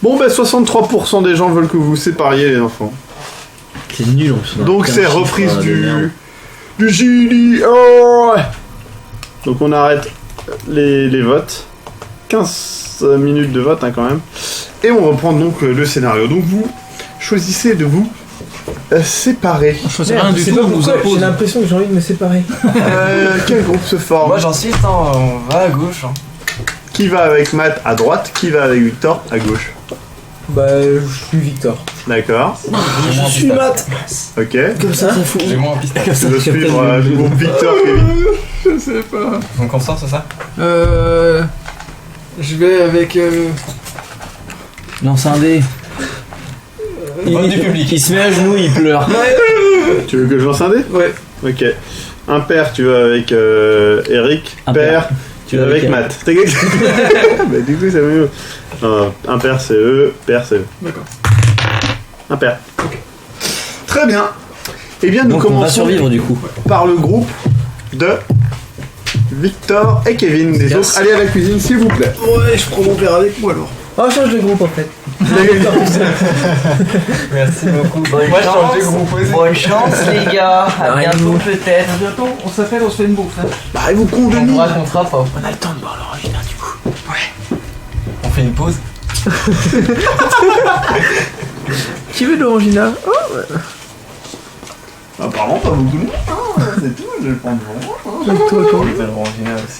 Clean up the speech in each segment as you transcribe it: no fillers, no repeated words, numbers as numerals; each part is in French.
Bon, bah 63% des gens veulent que vous vous sépariez, les enfants. C'est nul en fait. Donc c'est reprise du Gili. Oh ouais. Donc on arrête les votes. 15 minutes de vote hein, quand même. Et on reprend donc le scénario. Donc vous choisissez de vous séparer. On choisit rien du tout, on nous impose. J'ai l'impression que j'ai envie de me séparer. Quel groupe se forme? Moi j'insiste, hein, on va à gauche. Hein. Qui va avec Matt à droite? Qui va avec Victor à gauche? Bah, je suis Victor. D'accord. Je suis Matt. Ok. Comme ça, c'est fou. J'ai moins en pistache. Tu veux suivre le groupe Victor, Kevin? Je sais pas. Donc on sort, c'est ça? Je vais avec. Lance un dé. Vote du public. Il se met à genoux, il pleure. Tu veux que je lance un dé? Ouais. Ok. Un père, tu vas avec Eric. Un Père, tu vas avec Matt. T'es gagné. Bah, du coup, c'est mieux. Un père, c'est eux. Père, c'est eux. D'accord. Un père. Ok. Très bien. Eh bien, nous Donc on va commençons survivre du coup. par le groupe de Victor et Kevin. Les Yes. autres, allez à la cuisine, s'il vous plaît. Ouais, je prends mon père avec moi alors. Oh, change de groupe en fait. Merci beaucoup. Bonne Moi je change de chance. groupe aussi. Bonne chance les gars, à bientôt peut-être. Bientôt, on s'appelle, on se fait une bouffe. Hein. Bah, ils vous On convenez. vous racontera pas. On a le temps de boire l'original du coup. On fait une pause. Qui veut de l'orangina? Oh, Apparemment, pas beaucoup de monde. C'est tout, je vais le prendre devant moi. avec toi quand On même. fait le original aussi.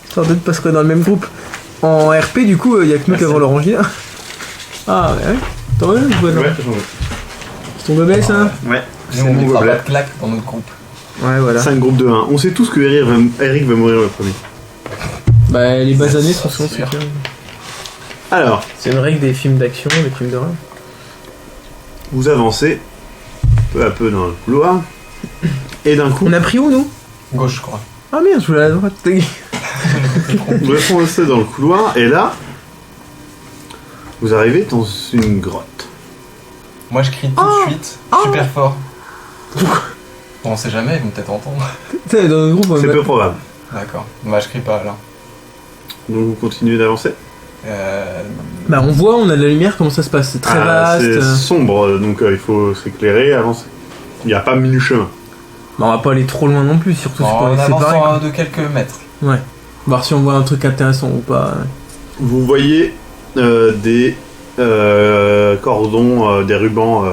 Histoire de parce qu'on est dans le même groupe. En RP, du coup, il y a que nous qui avons l'orangina. Ah, ouais. T'en veux une bonne? Ouais, C'est ton bébé ça? ouais. Nous on mettra pas de claque dans notre groupe. Ouais, voilà. 5 groupes de 1. On sait tous que Eric va mourir le premier. Bah, les basanés sont souvent sûr. super. Alors, C'est une règle des films d'action, des films d'horreur. vous avancez peu à peu dans le couloir. Et d'un coup, On a pris où nous? Gauche je crois. Ah merde, je voulais à la droite. vous avancez dans le couloir. Et là, vous arrivez dans une grotte. Moi je crie tout de suite, super fort. Bon, on sait jamais, ils vont peut-être entendre. Tu sais, dans notre groupe, on C'est a- peu probable. D'accord. Bah je crie pas là. Donc vous continuez d'avancer. Bah, on voit, on a de la lumière, comment ça se passe? C'est très vaste. C'est sombre, donc il faut s'éclairer, avancer. Il n'y a pas mille chemins. Bah, on va pas aller trop loin non plus, surtout si En on est séparés. avançant de quelques mètres. Ouais. Voir si on voit un truc intéressant ou pas. Vous voyez des cordons, des rubans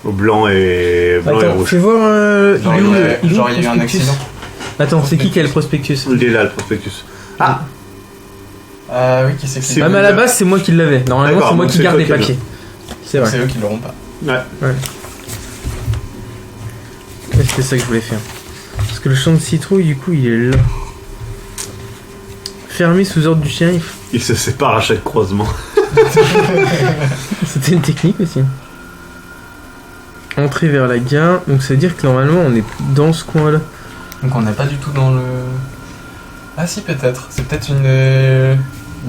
blancs et Attends, rouges. fais voir. Genre il est où le- il est où genre, le il y a eu un prospectus? accident. Attends, c'est qui a le prospectus? Il est là, le prospectus. Ah, Oui, qui c'est qui C'est Ah, mais à la base, c'est moi qui l'avais. Normalement, D'accord, c'est moi donc qui c'est garde toi les qui papiers. C'est vrai. C'est eux qui l'auront pas. ouais. Ouais, c'était ça que je voulais faire. Parce que le champ de citrouille, du coup, il est là. Fermé sous ordre du shérif. Il se sépare à chaque croisement. C'était une technique aussi. Entrer vers la gare. Donc ça veut dire que normalement, on est dans ce coin-là. Donc on n'est pas du tout dans le... Ah si peut-être. C'est peut-être une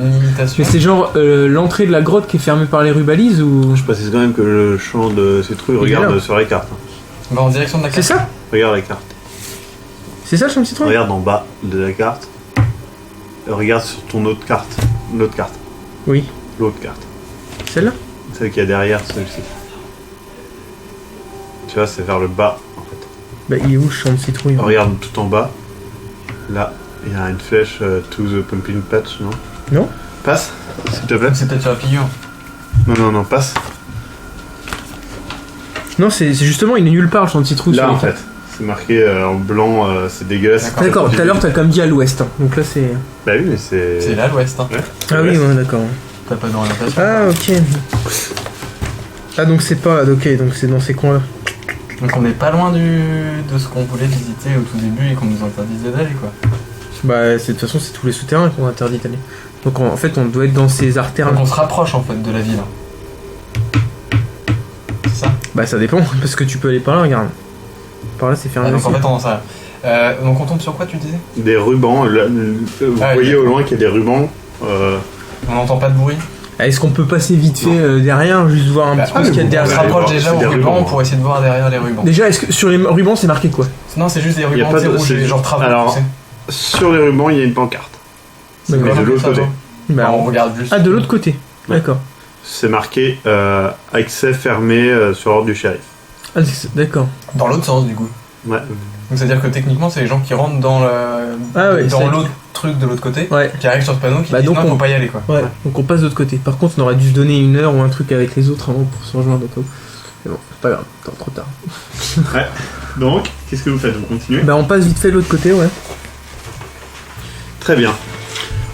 imitation. Mais c'est genre l'entrée de la grotte qui est fermée par les rubalises ou... Je précise quand même que le champ de citrouille, Il est regarde là. sur la carte. On va en direction de la C'est carte. ça? Regarde la carte. C'est ça le champ de citrouille? Regarde en bas de la carte. Regarde sur ton autre carte. L'autre carte. Oui. L'autre carte. Celle-là? Celle qui est derrière celle-ci. Tu vois, c'est vers le bas en fait. Bah il est où le champ de citrouille? Regarde tout en bas. Là, il y a une flèche to the pumpkin patch, non? Non? Passe, s'il te plaît. C'est peut-être sur la figure. Non, passe. Non, c'est justement, il est nulle part le champ de citrouille. Là sur en les cartes. fait. C'est marqué en blanc, c'est dégueulasse. D'accord, tout à l'heure t'as comme dit à l'ouest. Hein. Donc là c'est... Bah oui, mais c'est. C'est là l'ouest. Hein. Ouais. Ah oui, ouais, d'accord. T'as pas d'orientation. Ah ok. Ah donc c'est pas... Ok, donc c'est dans ces coins-là. Donc on n'est pas loin de ce qu'on voulait visiter au tout début et qu'on nous interdisait d'aller quoi. Bah de toute façon c'est tous les souterrains qu'on interdit d'aller. Donc en fait on doit être dans ces artères Donc là. on se rapproche en fait de la ville. Hein. C'est ça. Bah ça dépend, parce que tu peux aller par là, regarde. Par là c'est fermé Donc aussi. en fait on sait rien. Donc on tombe sur quoi tu disais? Des rubans. Là, vous Ah, voyez au d'accord. loin qu'il y a des rubans. On n'entend pas de bruit. Ah, est-ce qu'on peut passer vite fait derrière, juste voir un Bah, petit peu ce qu'il y a on se derrière? rapproche voir, déjà c'est aux des rubans rubans. pour essayer de voir derrière les rubans. Déjà, est-ce que sur les rubans c'est marqué quoi? Non, c'est juste des Y a rubans pas de- rouges, c'est- genre travaux, alors, tu sais. Sur les rubans, il y a une pancarte. C'est D'accord. quoi de l'autre ça, côté. genre Bah, on regarde juste. Ah, de l'autre côté. D'accord. C'est marqué accès fermé sur ordre du shérif. Ah, d'accord. Dans l'autre sens, du coup. Ouais. Donc c'est-à-dire que techniquement, c'est les gens qui rentrent dans l'autre truc de l'autre côté, Ouais. qui arrivent sur ce panneau, qui Bah, disent donc non, on- faut pas y aller, quoi. Ouais, donc on passe de l'autre côté. Par contre, on aurait dû se donner 1 heure ou un truc avec les autres avant pour se rejoindre au cas où. Mais bon, c'est pas grave, trop tard. Donc, qu'est-ce que vous faites? Vous continuez? Bah, on passe vite fait de l'autre côté, ouais. Très bien.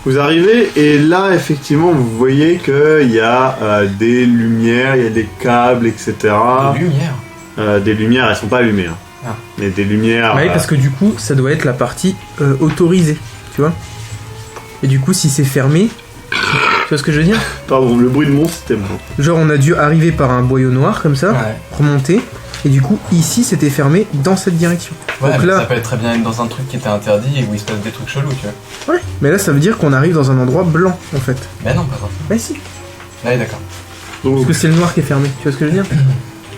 Vous arrivez et là, effectivement, vous voyez qu'il y a des lumières, il y a des câbles, etc. Des lumières. Des lumières, elles sont pas allumées. Hein. Ah. Mais des lumières... Bah oui, parce que du coup, ça doit être la partie autorisée, tu vois. Et du coup, si c'est fermé, tu vois ce que je veux dire? Pardon, le bruit de mon système. Genre, on a dû arriver par un boyau noir comme ça, Ouais. remonter, et du coup, ici, c'était fermé dans cette direction. Ouais, Donc mais là- ça peut être très bien être dans un truc qui était interdit et où il se passe des trucs chelous, tu vois. Ouais. Mais là, ça veut dire qu'on arrive dans un endroit blanc, en fait. Mais non, pas forcément. Bah si. Ouais, d'accord. Donc, Parce que c'est le noir qui est fermé, tu vois ce que je veux dire?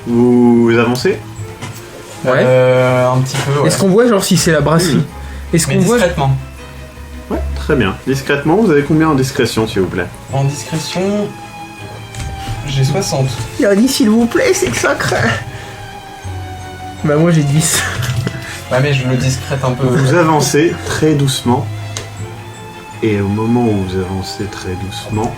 vous avancez. Ouais. Un petit peu, ouais. Est-ce qu'on voit, genre, si c'est la brasserie? Oui. Est-ce Mais qu'on voit... discrètement. Ouais, très bien. Discrètement, vous avez combien en discrétion, s'il vous plaît? En discrétion, j'ai 60. Il a dit, s'il vous plaît, c'est que ça craint. Bah moi, j'ai 10. Ouais, mais je le discrète un peu. Vous avancez très doucement. Et au moment où vous avancez très doucement,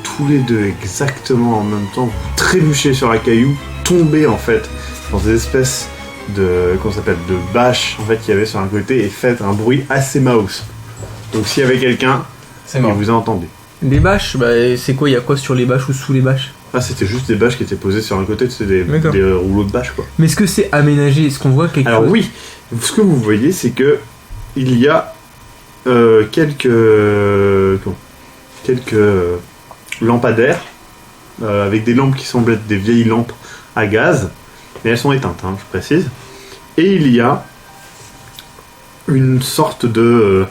tous les deux exactement en même temps, vous trébuchez sur la caillou, tombez en fait dans des espèces de, comment ça s'appelle, de bâches en fait qu'il y avait sur un côté et faites un bruit assez mouse. Donc s'il y avait quelqu'un, C'est il mort. vous a entendu. Les bâches, bah c'est quoi? Il y a quoi sur les bâches ou sous les bâches? Ah, c'était juste des bâches qui étaient posées sur un côté, c'est des D'accord. rouleaux de bâches quoi. Mais est-ce que c'est aménagé? Est-ce qu'on voit quelque Alors chose? oui, ce que vous voyez, c'est que il y a quelques lampadaires avec des lampes qui semblent être des vieilles lampes à gaz, mais elles sont éteintes, hein, je précise. Et il y a une sorte de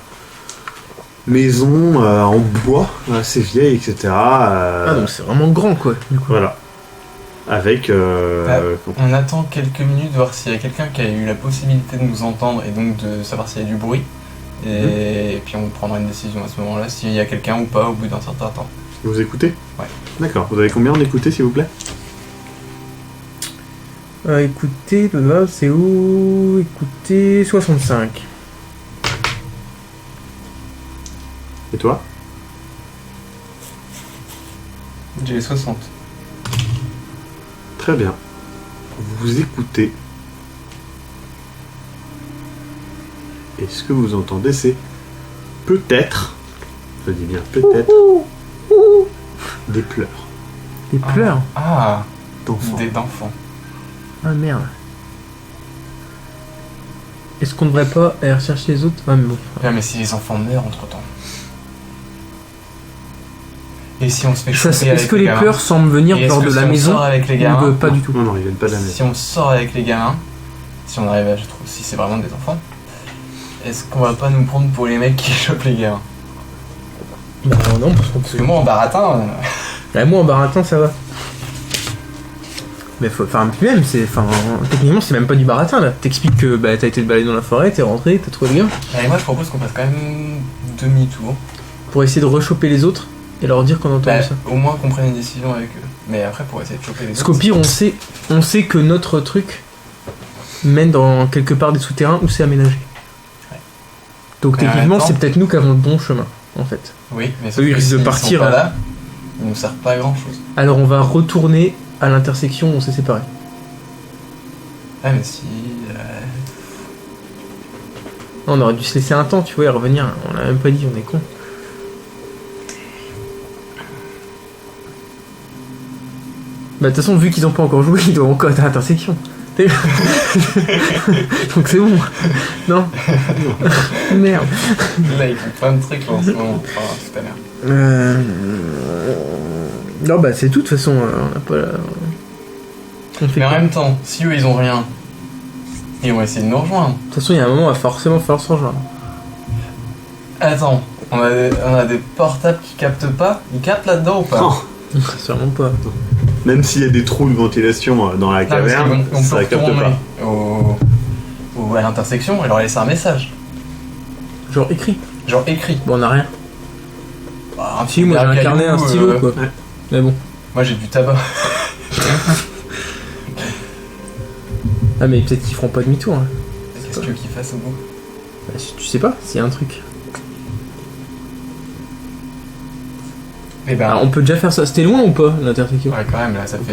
maison en bois, assez vieille, etc. Ah donc c'est vraiment grand quoi. Du coup. Voilà. Avec... On attend quelques minutes, voir s'il y a quelqu'un qui a eu la possibilité de nous entendre et donc de savoir s'il y a du bruit. Et puis on prendra une décision à ce moment-là, s'il y a quelqu'un ou pas au bout d'un certain temps. Vous écoutez? Ouais. D'accord. Vous avez combien en écouté, s'il vous plaît? Écoutez, là, c'est où? Écoutez, 65. Et toi? J'ai 60. Très bien. Vous écoutez. Et ce que vous entendez, c'est peut-être, je dis bien peut-être, des pleurs Des pleurs? Ah, d'enfants. d'enfants. Ah merde. Est-ce qu'on devrait pas aller rechercher les autres? Ah mais bon. Ouais, mais si les enfants meurent entre temps. Et si on se fait Ça, choper avec est-ce que les gamins pleurs semblent venir Et est-ce lors que de si la on maison sort avec les ou gamins pas du tout? Non, non, ils viennent pas de la maison. Si on sort avec les gamins, si on arrive à, je trouve, si c'est vraiment des enfants, est-ce qu'on va pas nous prendre pour les mecs qui chopent les gamins? Bah non, parce qu'on Parce que moi en baratin, Ouais, moi en baratin ça va. Mais faut, enfin, puis même, c'est, enfin, techniquement c'est même pas du baratin là. T'expliques que bah, t'as été te balader dans la forêt, t'es rentré, t'as trouvé le gars. et moi je propose qu'on fasse quand même demi-tour. Pour essayer de rechoper les autres et leur dire qu'on a entendu Bah, ça. au moins qu'on prenne une décision avec eux. Mais après pour essayer de choper les Parce autres. qu'au pire, on sait que notre truc mène dans quelque part des souterrains où c'est aménagé. Ouais. Donc Mais en techniquement, même temps- c'est peut-être nous qui avons le bon chemin, en fait. Oui, mais sauf Eux, ils que risquent de s'ils partir, sont pas hein. là, ils nous servent pas à grand chose. Alors on va retourner à l'intersection où on s'est séparés. Ah mais si... On aurait dû se laisser un temps, tu vois, et revenir. On l'a même pas dit, on est con. Bah de toute façon, vu qu'ils ont pas encore joué, ils doivent encore être à l'intersection. Donc c'est bon. Non. Merde. Là ils font plein de trucs en ce moment. Enfin, tout à l'heure. Non bah c'est tout, de toute façon, on n'a pas la... On fait Mais en quoi? même temps, si eux ils ont rien, ils vont essayer de nous rejoindre. De toute façon, il y a un moment, il va forcément falloir se rejoindre. Attends, on a des portables qui captent pas. Ils captent là-dedans ou pas? Non. Sûrement pas. Même s'il y a des trous de ventilation dans la Non, parce caverne, qu'on ça peut capte retourner pas. à l'intersection et leur laisser un message. Genre écrit. Genre écrit. Bon, on a rien. Bah, un Si, moi j'ai un caillou, carnet, un stylo, quoi. Mais bon. Moi j'ai du tabac. Ah, mais peut-être qu'ils feront pas demi-tour. Hein. Qu'est-ce que tu veux qu'ils fassent au bout? Bah, tu sais pas, s'il y a un truc. Eh ben, Ah, on peut déjà faire ça. C'était loin ou pas, l'intersection? ouais, quand même, là, ça fait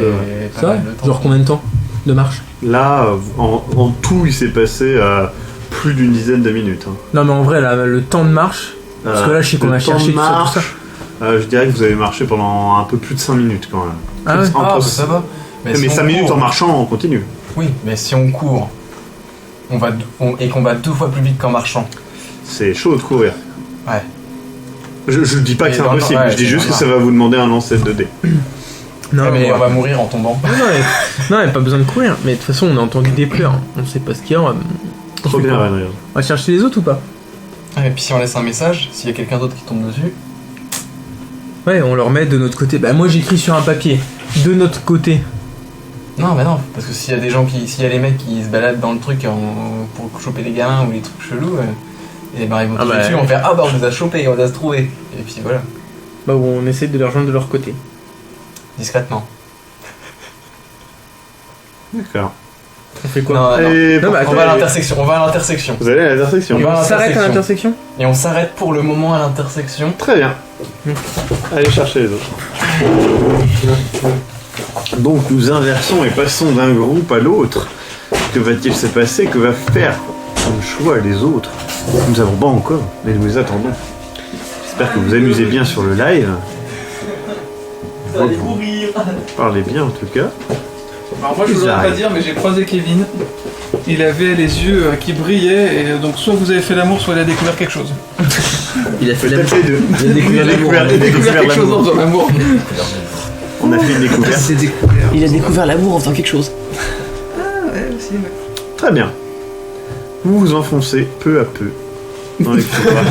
Ça pas va mal de temps. Genre combien de temps de marche? Là, en tout, il s'est passé plus d'une dizaine de minutes. Hein. Non, mais en vrai, là, le temps de marche. Parce que là, je sais qu'on le a temps cherché de tout ça, marche, tout ça. je dirais que vous avez marché pendant un peu plus de 5 minutes quand même. Ah ouais. Ah, bah, ça va. Mais si 5 on minutes court- en marchant, on continue. Oui, mais si on court, et qu'on va 2 fois plus vite qu'en marchant. C'est chaud de courir. Ouais. Je dis pas Mais que c'est dans le- impossible, ouais, je dis c'est juste que normal. ça va vous demander un lancer de dés. Non, mais ouais. on va mourir en tombant. Non, mais pas besoin de courir. Mais de toute façon, on a entendu des pleurs. On sait pas ce qu'il y a. Trop bien, Renry. On va chercher les autres ou pas? Et puis si on laisse un message, s'il y a quelqu'un d'autre qui tombe dessus. Ouais, on leur met de notre côté. Bah, moi, j'écris sur un papier. De notre côté. Non, bah non, parce que s'il y a des gens s'il y a les mecs qui se baladent dans le truc pour choper les gamins ou les trucs chelous, et ben ils vont Ah tomber bah, dessus, on va faire ah bah on les a chopés, on les a trouvés. Et puis voilà, Bah, on essaie de les rejoindre de leur côté. discrètement. D'accord. On fait quoi? Non, non. Et Non, bah, On va à l'intersection, on va à l'intersection. vous allez à l'intersection. On va à On s'arrête à l'intersection. l'intersection? Et on s'arrête pour le moment à l'intersection. Très bien. Allez chercher les autres. Donc nous inversons et passons d'un groupe à l'autre. Que va-t-il se passer? Que va faire comme choix les autres? Nous ne savons pas encore, mais nous les attendons. J'espère que vous amusez bien sur le live. Vous allez mourir. Parlez bien en tout cas. Alors moi je voudrais pas dire mais j'ai croisé Kevin. Il avait les yeux qui brillaient et donc soit vous avez fait l'amour soit il a découvert quelque chose. Il a fait Peut-être les deux. Il a découvert l'amour. Il a découvert quelque chose l'amour. dans l'amour. On a fait une découverte. C'est découvert. Il a découvert l'amour en faisant quelque chose. Ah ouais aussi ouais. Très bien. Vous vous enfoncez peu à peu dans les couloirs.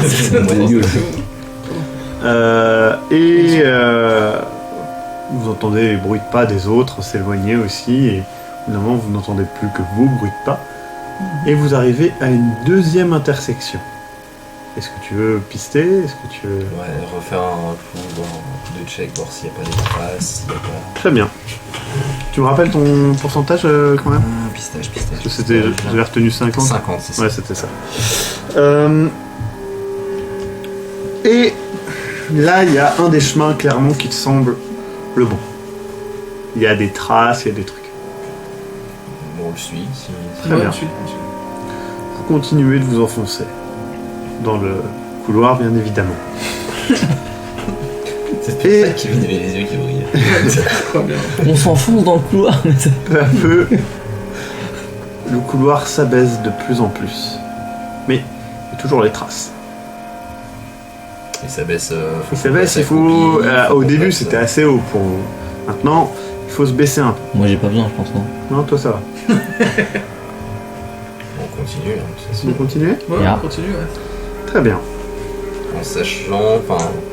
Vous entendez les bruits de pas des autres s'éloigner aussi, et évidemment vous n'entendez plus que vos bruits de pas. Et vous arrivez à une deuxième intersection. Est-ce que tu veux pister? Est-ce que tu veux... Ouais, refaire un coup de check, voir s'il n'y a pas des traces, s'il n'y a pas... Très bien. Tu me rappelles ton pourcentage quand même? Pistage. Parce que c'était... J'avais retenu 50. 50, c'est ça. Ouais, c'était ça. Et là, il y a un des chemins clairement qui te semble le bon. Il y a des traces, il y a des trucs. Bon, on le suit. Très bien. Vous continuez de vous enfoncer dans le couloir, bien évidemment. C'est pour Et- ça qu'il avait les yeux qui brillaient. On s'enfonce dans le couloir, mais ça... Peu à peu, le couloir s'abaisse de plus en plus. Mais il y a toujours les traces. Et ça baisse. Il s'abaisse, il faut... au début, c'était assez haut pour vous. Maintenant, il faut se baisser un peu. Moi j'ai pas besoin, je pense, non. Non, toi ça va. On continue, hein, de toute façon. Vous continuez? Ouais, Yeah. on continue ouais. Très bien. En sachant,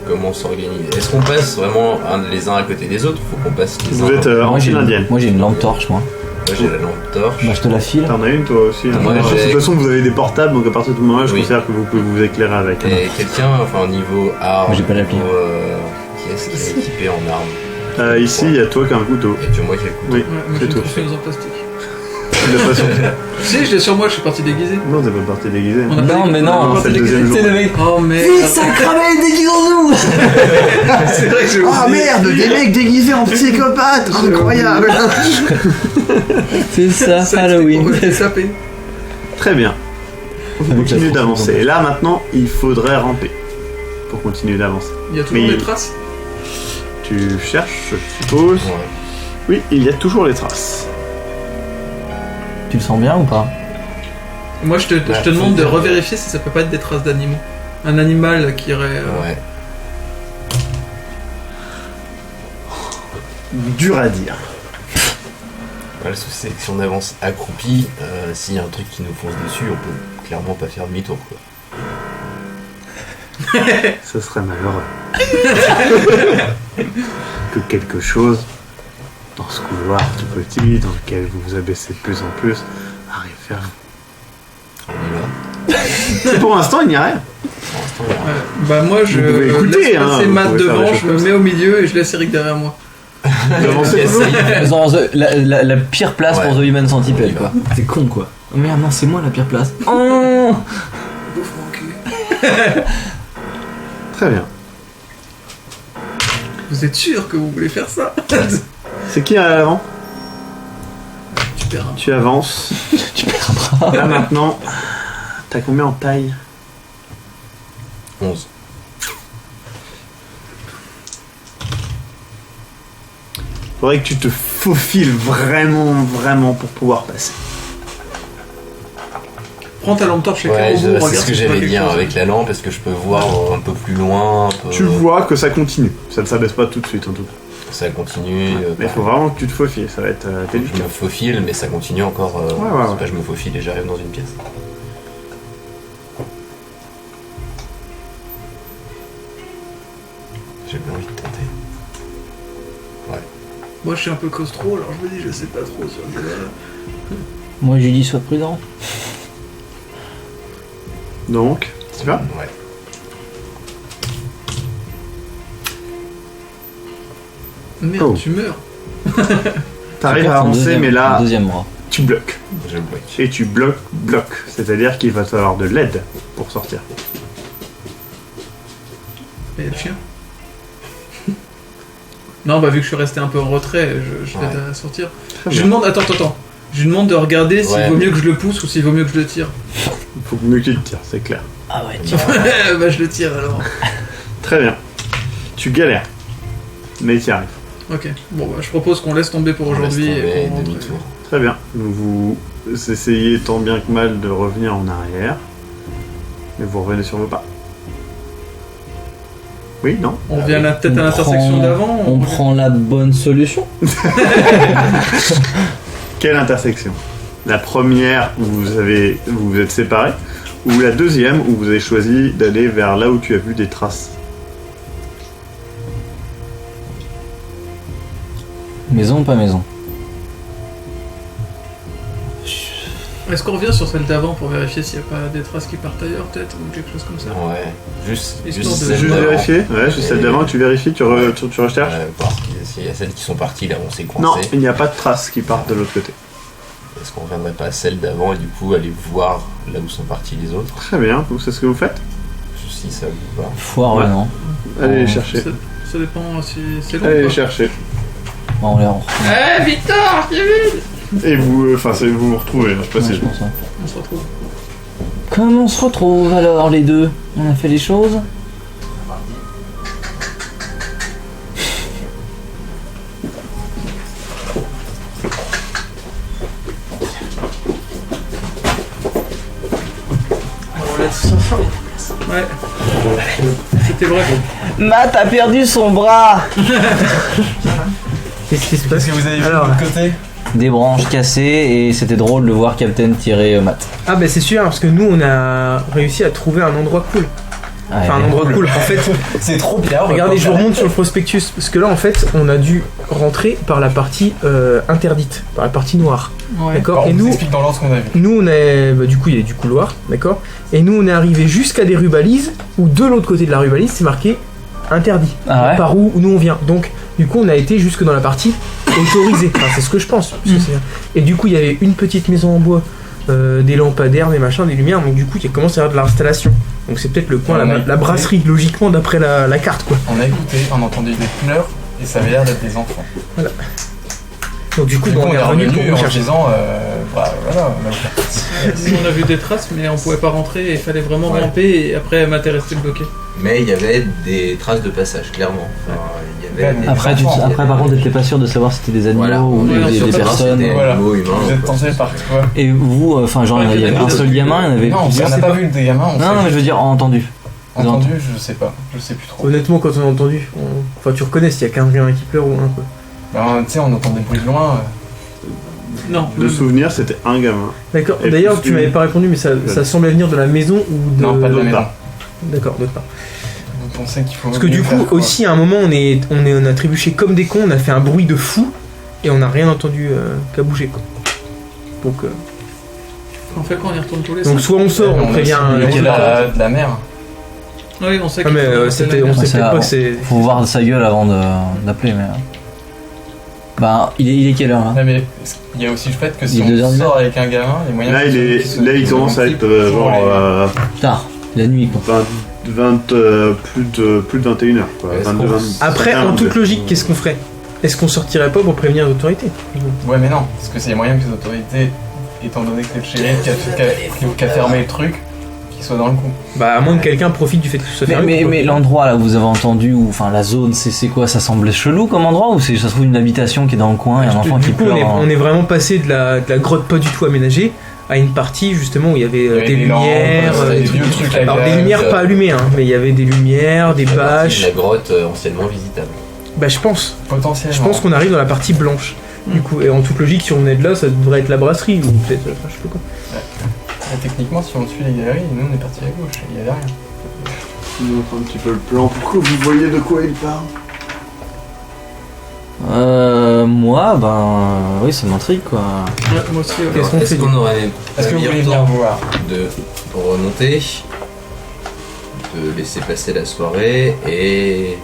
comment s'organiser. Est-ce qu'on passe vraiment les uns à côté des autres? Faut qu'on passe les uns. Vous êtes Moi j'ai anti-indienne. moi, j'ai une lampe torche, moi. Moi j'ai la lampe torche. Bah je te la file. T'en as une toi aussi hein. Moi, De j'ai- toute façon vous avez des portables donc à partir du moment là je Oui. considère que vous pouvez vous éclairer avec. Et quelqu'un, au niveau armes, Moi, j'ai pas l'appli. qui est-ce qui est équipé en armes? Ici il y a toi qui as un couteau. Et puis moi qui ai le couteau. Oui, Ouais, moi c'est j'ai une tout. tronçonneuse en plastique. De toute façon. Si, je l'ai sur moi, je suis parti déguisé. Non, t'es pas parti déguisé. On a Non, mais non. c'est le deuxième jour. C'est le mec. Oh merde. cramé, déguisons-nous. C'est vrai que j'ai Ah oublié. merde, des mecs déguisés en psychopathe, incroyable. C'est ça, Halloween. On va taper. Très bien. On Avec la continue force d'avancer. de- Et là maintenant, il faudrait ramper pour continuer d'avancer. Il y a toujours Mais- des traces. Tu cherches, je suppose. Ouais. Oui, il y a toujours les traces. Tu le sens bien ou pas? Moi je te demande de revérifier si ça peut pas être des traces d'animaux. Un animal qui irait. Ouais. Dur à dire. Le souci c'est que si on avance accroupi, s'il y a un truc qui nous fonce dessus, on peut clairement pas faire demi-tour quoi. Ce serait malheureux. Que quelque chose dans ce couloir tout petit, dans lequel vous vous abaissez de plus en plus, arrive vers vous. On y va. Et pour l'instant, il n'y a rien. Pour l'instant, il y a rien. Bah moi je Vous pouvez écouter, laisse hein, passer vous Matt pouvez faire devant, des je me choses. mets au milieu et je laisse Eric derrière moi. Avancez toujours. Genre, la pire place Ouais. pour The Human Centipede, quoi. C'est con, quoi. Oh merde, non, c'est moi la pire place. Oh Bouffe mon cul. Très bien. Vous êtes sûr que vous voulez faire ça? C'est qui à l'avant? Tu perds un. Tu avances. Tu perds un bras. Là maintenant, t'as combien en taille? 11. Faudrait que tu te faufiles vraiment pour pouvoir passer. Prends ta lampe torche, Ouais, éclaire au bout, c'est regarde ce que si tu vois j'allais quelque dire chose. avec la lampe, est-ce que je peux voir un peu plus loin, un peu... Tu vois que ça continue. Ça ne s'abaisse pas tout de suite en tout cas. Ça continue. Mais il faut vraiment que tu te faufiles, ça va être je délicat. me faufile, mais ça continue encore. Ouais, c'est ouais. pas je me faufile et j'arrive dans une pièce. J'ai bien envie de tenter. Moi je suis un peu claustro, alors je me dis je sais pas trop sur le level. Moi, je lui dis, sois prudent. Donc, tu vas? Ouais. Merde, Oh. tu meurs. T'arrives Tu à perds ton avancer, deuxième- mais là, Deuxième bras. tu bloques. Je bloque. Et tu bloques. C'est-à-dire qu'il va te falloir de l'aide pour sortir. Mais le chien. Non, bah vu que je suis resté un peu en retrait, je Ouais. l'aide à sortir. Très Je lui bien. demande, attends. Je lui demande de regarder s'il Ouais. vaut mieux que je le pousse ou s'il vaut mieux que je le tire. Il faut mieux que tu te tires, c'est clair. Ah ouais, tiens. Bah je le tire alors. Très bien. Tu galères. Mais tu y arrives. Ok. Bon bah je propose qu'on laisse tomber pour On laisse aujourd'hui tomber, et qu'on rentre. demi-tour. Très bien. Vous essayez tant bien que mal de revenir en arrière. Mais vous revenez sur vos pas. Oui, non? On revient à la tête à On l'intersection prend- d'avant. On prend la bonne solution. Quelle intersection? La première où vous vous êtes séparés, ou la deuxième où vous avez choisi d'aller vers là où tu as vu des traces? Maison ou pas maison? Est-ce qu'on revient sur celle d'avant pour vérifier s'il n'y a pas des traces qui partent ailleurs peut-être ou quelque chose comme ça? Ouais, juste Histoire de- celle Juste d'avant. vérifier? Ouais, juste celle d'avant, tu vérifies, tu recherches? Voir s'il y a celles qui sont parties là où on s'est Non, coincé. il n'y a pas de traces qui partent de l'autre côté. Est-ce qu'on reviendrait pas à celle d'avant et du coup aller voir là où sont partis les autres? Très bien, vous c'est ce que vous faites? Si ça vous va. Foire, Ouais. non. Allez les Oh. chercher. Ça dépend si c'est long. Allez ou les pas. chercher. Bon, on les rend. Eh Victor, Kevin, Et vous, vous retrouvez, je sais pas Ouais, si... je pense, ouais. on se retrouve. Comment on se retrouve alors les deux? On a fait les choses? On laisse. Ouais. C'était vrai. Matt a perdu son bras! Qu'est-ce qui se passe? Qu'est-ce que vous avez vu de Alors, l'autre côté? Des branches cassées et c'était drôle de voir Captain tirer Matt. ah bah c'est sûr, parce que nous on a réussi à trouver un endroit cool. Ah, Enfin un ouais. endroit cool. En fait, C'est trop bien. regardez, je vous remonte sur le prospectus, parce que là en fait on a dû rentrer par la partie interdite, par la partie noire. Ouais. D'accord. On Et vous nous, explique dans l'ordre ce qu'on a vu. nous on est, bah, du coup il y a du couloir, d'accord. Et nous on est arrivé jusqu'à des rubalises où de l'autre côté de la rubalise c'est marqué interdit. Ah ouais? Par où nous on vient. Donc du coup on a été jusque dans la partie autorisée. Enfin c'est ce que je pense. Parce que et du coup il y avait une petite maison en bois, des lampadaires, des machins, des lumières. Donc du coup il y a commencé à y avoir de l'installation. Donc c'est peut-être le coin, On a la écouté. brasserie, logiquement d'après la carte quoi. On a écouté, on a entendu des pleurs et ça avait l'air d'être des enfants. Donc du coup, Du coup, on est revenu pour en rechercher. disant, bah voilà, on a ouvert. Nous on a vu des traces mais on pouvait pas rentrer et il fallait vraiment Ouais. ramper et après Matt est resté bloqué. Mais il y avait des traces de passage, clairement. Enfin, il y avait des Après, enfants, il y après avait- par contre, t'étais pas sûr de savoir si c'était des animaux Voilà, ou on est des, sûr des de savoir si personnes. Des Voilà. animaux, humains, Vous êtes quoi. tenté par quoi? Et vous, enfin, genre, il y avait un seul gamin, il y en avait Non, on plusieurs. n'a pas vu des gamins, on Non, sait non, mais je veux dire, entendu. entendu, je sais pas, je sais plus trop. Honnêtement, quand on a entendu, enfin tu reconnais s'il y a qu'un gamin qui pleure ou un quoi. Ben, tu sais, on entend des bruits de loin. Non, De souvenir, c'était un gamin. D'accord. Et D'ailleurs, plus tu une- m'avais pas répondu, mais ça semblait venir de la maison ou de. Non, pas de la d'autre maison. part. D'accord, d'autre part. Vous pensez qu'il faut. Parce que du mieux coup, faire quoi? aussi à un moment, on a trébuché comme des cons, on a fait un bruit de fou et on n'a rien entendu qu'à bouger quoi. Donc, on fait quoi? On y retourne tous les donc cinq. soit on sort, on a prévient. aussi les bloqué autres. de la mer. Oui, on sait Ah, mais on sait peut-être pas que c'est. Faut voir sa gueule avant d'appeler, mais. Bah, il est quelle heure là? Non, mais il y a aussi le fait que si Il est on 2 heures du sort avec un gamin, les moyens. Là, il commence à être Tard, la nuit quoi. 20, plus de 21h quoi. Ouais, 22, 20. Après, en toute logique, qu'est-ce qu'on ferait? Est-ce qu'on sortirait pas pour prévenir l'autorité? Ouais, mais non, parce que c'est les moyens que les autorités, étant donné que c'est le shérif qui a fermé le truc, qu'ils soient dans le coup. Bah, à moins que quelqu'un profite du fait que ce soit fermé. Mais l'endroit là où vous avez entendu, ou enfin la zone, c'est quoi? Ça semblait chelou comme endroit ou ça se trouve une habitation qui est dans le coin et un enfant qui Du coup, pleure? on est vraiment passé de la grotte pas du tout aménagée à une partie justement où il y avait des lumières, des vieux trucs. alors des lumières pas allumées, hein, mais il y avait des lumières, des bâches. La grotte anciennement visitable. Bah je pense. Potentiellement. Je pense qu'on arrive dans la partie blanche. Du coup, et en toute logique, si on est de là, ça devrait être la brasserie ou peut-être, enfin, je sais pas quoi. Et techniquement, si on suit les galeries, nous on est parti à gauche, il y avait rien. Je vous montre un petit peu le plan pour que vous voyez de quoi il parle. Moi, ben. Oui, ça m'intrigue quoi. Ouais, moi aussi. Qu'est-ce qu'on Est-ce fait qu'on aurait Est-ce que vous voulez venir voir de remonter, de laisser passer la soirée et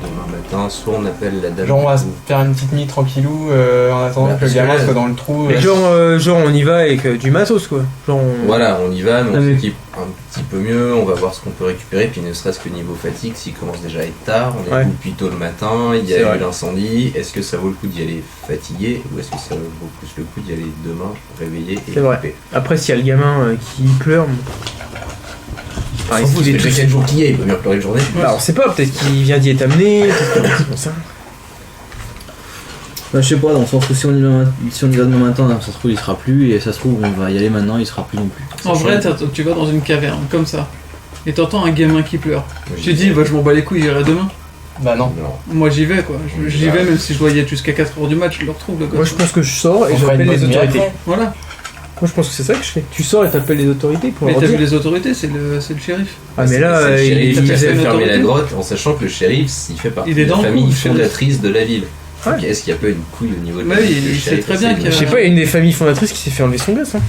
demain matin, soit on appelle la dame. Genre on va se faire une petite nuit tranquillou en attendant Bah, que le parce que gamin là- soit dans le trou. Mais genre on y va avec du matos quoi. Genre Voilà, on y va, mais Ah, on mais- s'équipe un petit peu mieux, on va voir ce qu'on peut récupérer, puis ne serait-ce que niveau fatigue, s'il commence déjà à être tard, on est Ouais. depuis tôt le matin, il y C'est a vrai. eu l'incendie, est-ce que ça vaut le coup d'y aller fatigué, ou est-ce que ça vaut plus le coup d'y aller demain, réveillé et C'est vrai. équipé? Après s'il y a le gamin qui pleure. On s'en fout, il est c'est tout- quel jour qu'il y est, il peut bien pleurer une journée. Bah on sait pas, peut-être qu'il vient d'y être amené, peut-être que c'est pour ça. Bah, je sais pas, dans le sens où si on y va demain matin, ça se trouve il sera plus, et ça se trouve on va y aller maintenant, il sera plus non plus. En vrai, tu vas dans une caverne, comme ça, et t'entends un gamin qui pleure. Moi, Tu te dis, bah je m'en bats les couilles, j'irai demain. Bah non. Non. Moi j'y vais quoi, j'y vais même si je dois y être jusqu'à 4h du match, je le retrouve le Moi je gosse. pense que je sors et On fera j'appelle une les bonne nuit autorités. après. Voilà. Moi je pense que c'est ça que je fais. Tu sors et t'appelles les autorités pour Mais leur t'as vu dire. les autorités, c'est le shérif. Ah mais là C'est le shérif il qui a faisait fait une fermer la autorité. grotte en sachant que le shérif, il fait partie Il est de dans la le famille coup, le shérif. fondatrice de la ville. Ouais. Donc, est-ce qu'il y a pas une couille au niveau de Ouais, la ville il Le sait shérif, très bien c'est qu'il y a- Je sais pas, il y a une des familles fondatrices qui s'est fait enlever son gosse. Hein.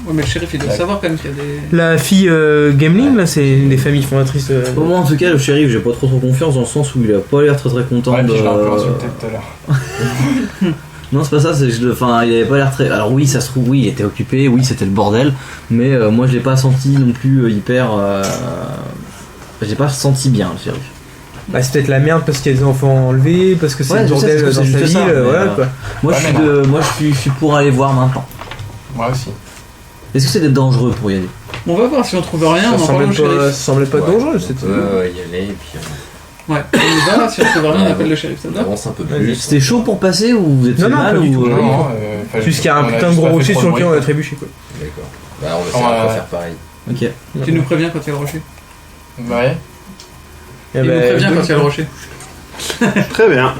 Ouais, mais le shérif il doit Ouais. savoir quand même qu'il y a des. La fille Gameling là, c'est une des familles fondatrices. Au moins en tout cas le shérif j'ai pas trop confiance dans le sens où il a pas l'air très content Ouais, de... puis je l'ai un peu insulté tout à l'heure. Non c'est pas ça, c'est enfin il avait pas l'air très... Alors oui ça se trouve, oui il était occupé, oui c'était le bordel, mais moi je l'ai pas senti non plus hyper... J'ai pas senti bien le shérif. Bah c'est peut-être la merde parce qu'il y a des enfants enlevés, parce que c'est Ouais, le je sais, bordel c'est dans juste sa ça, ville, mais, voilà quoi. Moi, Ouais, je suis pour aller voir maintenant. Moi aussi. Est-ce que c'est d'être dangereux pour y aller? On va voir si on trouve rien, on en parle au Ça shérif. semblait pas dangereux, c'était. y aller et puis Ouais, on y va, si on trouve rien, on Ouais. appelle le shérif, ça te on va? avance un peu Vas-y. plus. C'était chaud pour passer ou vous êtes Non, fait non, mal pas du ou... tout. Non, Puisqu'il y a un on putain de juste gros pas fait rocher trop sur de lequel on bruit, a trébuché quoi. D'accord. Bah on essaiera de pas faire pareil. Ok. Tu nous préviens quand il y a le rocher. Ouais. Eh Il nous ben, prévient quand il y a le rocher. Très bien.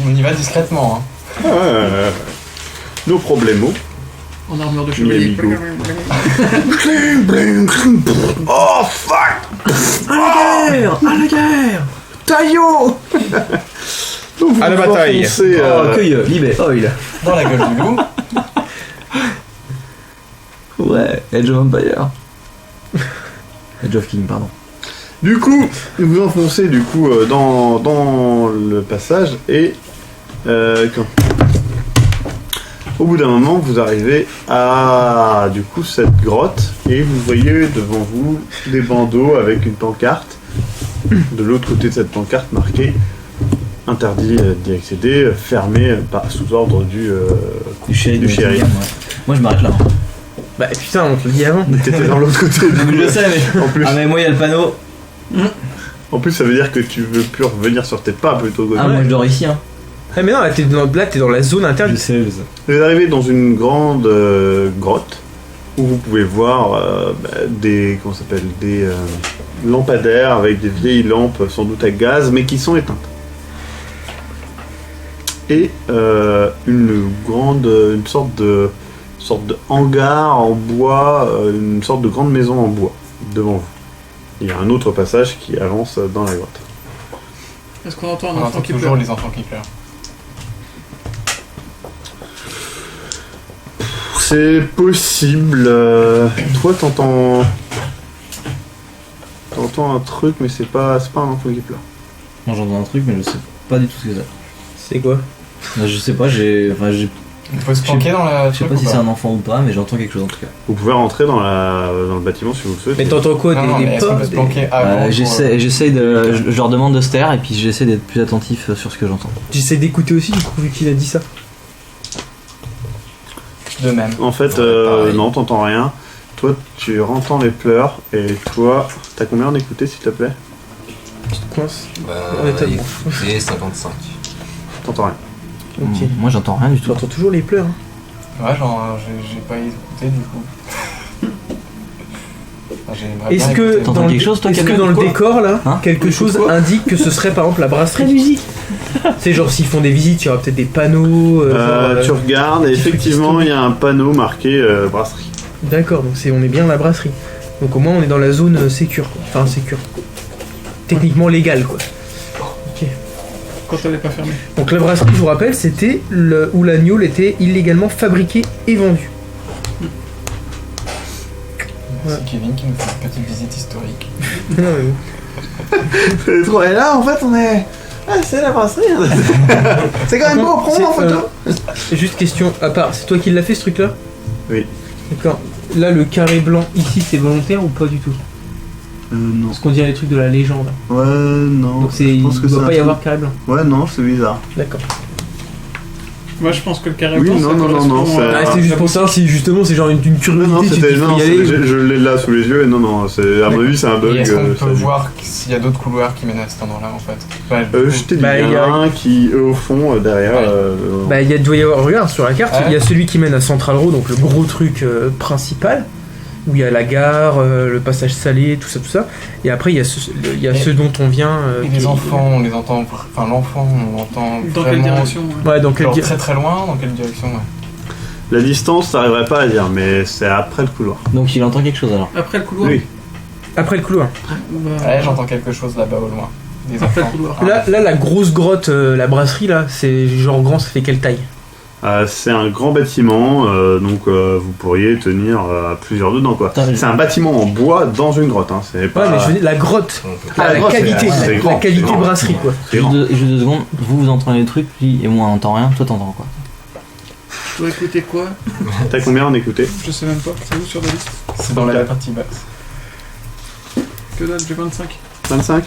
On y va discrètement. Hein. Nos problèmes. En armure de Mi chevalier. amigo. Oh fuck! À la guerre Taillot! Donc, vous À la vous bataille. enfoncez, Oh, cueille, libé, oil. Dans la gueule du loup. Ouais, Edge of Empire. Edge of King, pardon. Du coup, vous vous enfoncez du coup dans le passage et au bout d'un moment, vous arrivez à du coup cette grotte et vous voyez devant vous des bandeaux avec une pancarte. De l'autre côté de cette pancarte marqué interdit d'y accéder, fermé sous ordre du shérif. Du shérif. Ouais. Moi je m'arrête là. Bah putain, on te le dit avant. T'étais dans l'autre côté. Je sais, mais. En plus, Ah, mais moi il y a le panneau. ça veut dire que tu veux plus revenir sur tes pas plutôt que Ah, moi je dors ici, hein. Ah mais non, là t'es dans la zone interdite. sais. Vous arrivez dans une grande grotte où vous pouvez voir des des lampadaires avec des vieilles lampes sans doute à gaz mais qui sont éteintes. Et une sorte de hangar en bois, une sorte de grande maison en bois devant vous. Il y a un autre passage qui avance dans la grotte. Est-ce qu'on entend un On enfant entend qui toujours pleure? les enfants qui pleurent. C'est possible. Toi, t'entends T'entends un truc, mais c'est pas un enfant qui pleure. Moi j'entends un truc, mais je sais pas du tout ce que c'est. C'est quoi? Je sais pas, j'ai. On peut se planquer dans la. Je sais pas si c'est un enfant ou pas, mais j'entends quelque chose en tout cas. Vous pouvez rentrer dans le bâtiment si vous le souhaitez. Mais t'entends quoi? Non, Des mais est-ce qu'on pas peut se planquer avant J'essaie de. Je leur demande de se taire et puis j'essaie d'être plus attentif sur ce que j'entends. J'essaie d'écouter aussi, du coup, vu qu'il a dit ça. De même. En fait, pareil. non, t'entends rien. Toi, tu entends les pleurs, et toi, t'as combien en écouté, s'il te plaît? Tu te coinces. Bah, Ouais, t'as bon. écoutez, 55. T'entends rien. Ok. Moi j'entends rien du tout. J'entends toujours les pleurs. Hein. Ouais, genre, j'ai pas écouté du coup. Enfin, j'aimerais Est-ce bien que écouter. T'entends dans le, quelque chose, toi, est-ce que Camille, dans le quoi décor là, Hein quelque chose indique que ce serait par exemple la brasserie musique? C'est genre s'ils font des visites, il y aura peut-être des panneaux. Tu regardes, et petit truc effectivement, il y a un panneau marqué brasserie. D'accord, donc on est bien à la brasserie. Donc au moins on est dans la zone sécure, quoi. Enfin sécure. Techniquement légale quoi. Ok. Quand elle n'est pas fermée. Donc la brasserie, je vous rappelle, c'était où l'agneau était illégalement fabriqué et vendu. C'est Kevin qui nous fait une petite visite historique. Non, mais- C'est trop. Et là, en fait, on est. Ah, c'est la brasserie. Hein. C'est quand même beau, prends-moi en photo. Juste question, à part, c'est toi qui l'as fait ce truc-là? Oui. D'accord. Là, le carré blanc ici, c'est volontaire ou pas du tout? Non. Parce qu'on dirait les trucs de la légende. Ouais, non. Donc Je pense que il c'est doit un pas y truc- avoir carré blanc. Ouais, non, c'est bizarre. D'accord. Moi, je pense que le carré Oui, blanc, non, ça non, correspond non, c'est- à- Ah, c'était juste pour savoir si justement c'est genre une Non, curiosité, non, si c'était. tu peux Non, y aller. je l'ai là sous les yeux, et non, c'est. À mon avis, c'est un bug. Et est-ce qu'on peut ça- voir s'il y a d'autres couloirs qui mènent à cet endroit-là en fait? Enfin, Je t'ai dit, Bah, il y il y en a- a un qui, au fond, derrière. Ouais. Bah, il doit y avoir, regarde sur la carte, Ouais. il y a celui qui mène à Central Row, donc le gros truc principal, où il y a la gare, le passage salé, tout ça. Et après, il y a ceux dont on vient. et qui- les enfants, on les entend. Enfin, l'enfant, on l'entend Dans vraiment. quelle direction ouais. Ouais, donc Genre très très loin, dans quelle direction ouais. La distance, t'arriverais pas à dire, mais c'est après le couloir. Donc il entend quelque chose alors. Après le couloir Oui. après le couloir. Bah, Ouais, j'entends quelque chose là-bas au loin. Des Après le enfants. couloir. Là, la grosse grotte, la brasserie, là, c'est genre grand, ça fait quelle taille? C'est un grand bâtiment, donc vous pourriez tenir plusieurs dedans, quoi. Attends, C'est un bâtiment en bois dans une grotte, hein. C'est pas. Ouais, mais je veux dire, la grotte, On peut Ah, la la grotte, qualité, c'est la grand, qualité c'est grand. brasserie, quoi. C'est grand. Juste 2 secondes, vous entendez les trucs, lui et moi on entend rien, toi t'entends quoi? Je dois écouter quoi? T'as combien en écouté? Je sais même pas. C'est où sur la liste? C'est dans la partie basse. Que dalle, j'ai 25. 25.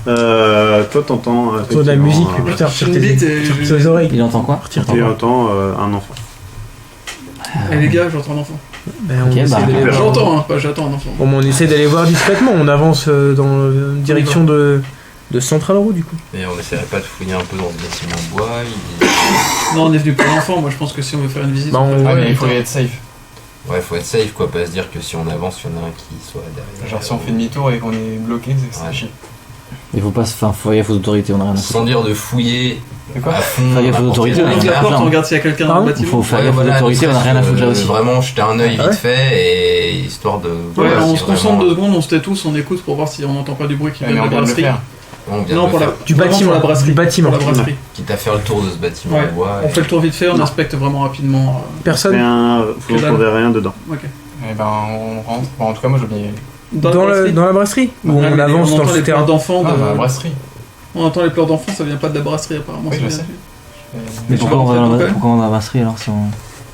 Toi, t'entends. Toi, de la musique, putain, J'ai sur une tes bite et sur les oreilles. Il entend quoi? Tu entends un enfant. Eh les gars, j'entends l'enfant. Ben, on Ok, essaie bah. d'aller voir. J'entends, hein, pas j'attends un enfant. Bon, mais on essaie d'aller voir discrètement, on avance dans la direction de Central Row, du coup. Et on essaierait pas de fouiller un peu dans ce bâtiment en bois. il- Non, on est venu pour l'enfant. Moi, je pense que si on veut faire une visite, Bah, on peut- Ah, mais Ouais, il faut être safe. Ouais, faut être safe quoi, pas se dire que si on avance, il y en a un qui soit derrière. Genre, si on fait demi-tour et qu'on est bloqué, c'est Ouais. chier. Il faut pas se faire faut gaffe aux autorités, on a rien à foutre. Sans dire de fouiller C'est quoi à fond. Faire gaffe aux autorités, on on a ouvre rien la à porte, on faire. regarde s'il y a quelqu'un dans Pardon le Il bâtiment. faut faire Ouais, gaffe aux voilà, autorités, on a rien à foutre là aussi. Vraiment jeter un œil Ah ouais vite fait et histoire de. Ouais, voilà, on si se concentre vraiment- 2 secondes, on se tait tous, on écoute pour voir si on n'entend pas du bruit qui Mais vient de on la vient de le brasserie. faire. On vient Non, de pour le la, faire. Du vraiment bâtiment, pour la brasserie. du bâtiment. Pour la brasserie. Quitte à faire le tour de ce bâtiment Ouais. en bois. On fait le tour vite fait, on Non. inspecte vraiment rapidement. Personne Vous n'entendez rien dedans. Ok. Et ben, on rentre. Bon, en tout cas, moi, je veux bien y aller. dans la brasserie Ou Ouais, on mais avance on dans entend le les pleurs terrain? d'enfants. Ah, de- bah, la brasserie. On entend les pleurs d'enfants, ça vient pas de la brasserie apparemment. Oui, ça je vient- sais. Mais tu pourquoi vas on va rentrer dans quand la, même pourquoi on va dans la brasserie alors si on.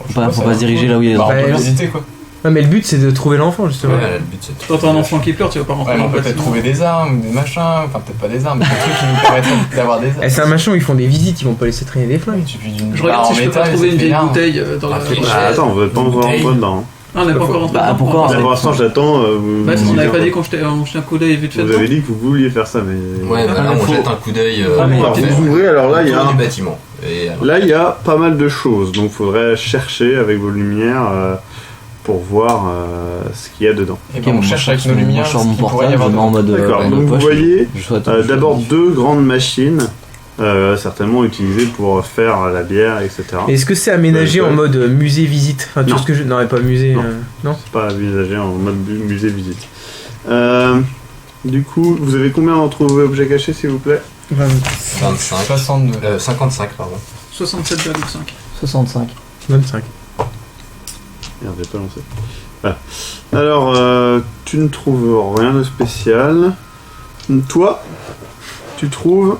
Je Faut pas sais se diriger là où il y a les Bah, on enfants. peut Bah, visiter, quoi. Ouais, mais le but c'est de trouver l'enfant, justement. Ouais, le but c'est de T'entends un enfant qui pleure, tu vas pas rentrer Ouais, mais dans on le peut peut-être bâtiment. trouver des armes, des machins, enfin peut-être pas des armes, mais des trucs qui nous permettraient d'avoir des armes. Eh, c'est un machin où ils font des visites, ils vont pas laisser traîner des flingues. Il suffit d'une Je regarde barre si en je peux pas métal et trouver ça une fait vieille arme. bouteille dans la. Ah, Bah, attends, vous n'êtes pas encore rentré dedans. Ah, on n'est pas encore rentré Bah, dedans. pourquoi Ah, Là, pour l'instant, j'attends. Bah, si on n'avait pas dit vous qu'on jetait un coup d'œil vite fait avez dedans. dit que vous vouliez faire ça, mais. Ouais, bah là Ah, on faut- jette un coup d'œil. Ah, mais Alors, vite fait. vous ouvrez, alors là, il y a Autour un. du bâtiment. Et alors, Là, il y a pas mal de choses, donc faudrait chercher avec vos lumières pour voir ce qu'il y a dedans. Et Ok, ben, on moi, cherche avec je nos sors lumières sur ce mon qu'il pourrait y portable, je avoir me mets en dedans. mode. D'accord, mode donc vous poche, voyez je souhaite- d'abord deux grandes machines, certainement utilisées pour faire la bière, etc. Est-ce que c'est aménagé Ouais, en mode musée-visite? Enfin, tu Non. vois ce que je. Non, mais pas musée. Non. Non. C'est pas envisagé en mode musée visite. Du coup, vous avez combien d'entre vos objets cachés, s'il vous plaît? 25. 62. 55, pardon. 67,5. 65. 25. Merde, j'ai pas lancé. Alors, tu ne trouves rien de spécial. Toi, tu trouves